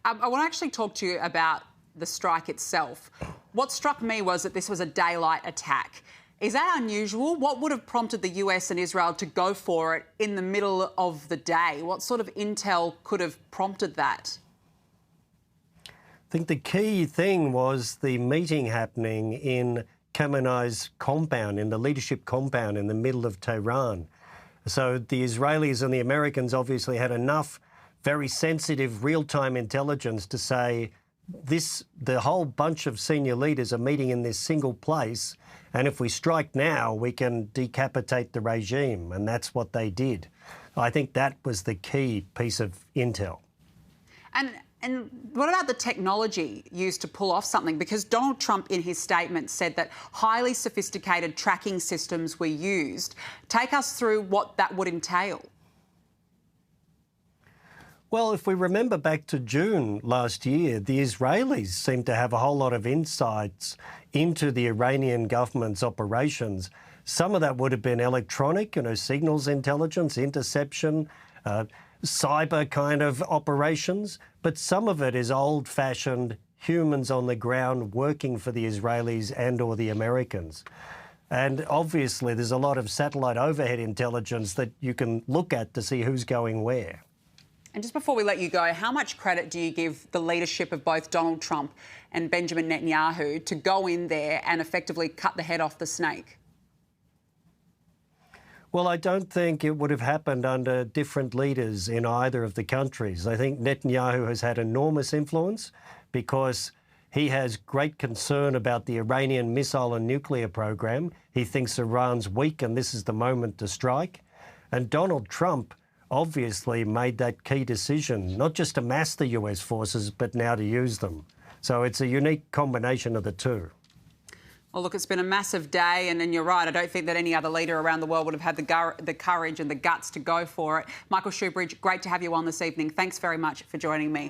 I want to actually talk to you about the strike itself. What struck me was that this was a daylight attack. Is that unusual? What would have prompted the US and Israel to go for it in the middle of the day? What sort of intel could have prompted that? I think the key thing was the meeting happening in Khamenei's compound, in the leadership compound in the middle of Tehran. So the Israelis and the Americans obviously had enough very sensitive real-time intelligence to say the whole bunch of senior leaders are meeting in this single place, and if we strike now, we can decapitate the regime, and that's what they did. I think that was the key piece of intel. And what about the technology used to pull off something? Because Donald Trump in his statement said that highly sophisticated tracking systems were used. Take us through what that would entail. Well, if we remember back to June last year, the Israelis seemed to have a whole lot of insights into the Iranian government's operations. Some of that would have been electronic, signals intelligence, interception, cyber kind of operations, but some of it is old-fashioned humans on the ground working for the Israelis and or the Americans. And obviously there's a lot of satellite overhead intelligence that you can look at to see who's going where. And just before we let you go, how much credit do you give the leadership of both Donald Trump and Benjamin Netanyahu to go in there and effectively cut the head off the snake? Well, I don't think it would have happened under different leaders in either of the countries. I think Netanyahu has had enormous influence because he has great concern about the Iranian missile and nuclear program. He thinks Iran's weak and this is the moment to strike. And Donald Trump obviously made that key decision, not just to mass the US forces, but now to use them. So it's a unique combination of the two. Well, look, it's been a massive day, and you're right, I don't think that any other leader around the world would have had the courage and the guts to go for it. Michael Shoebridge, great to have you on this evening. Thanks very much for joining me.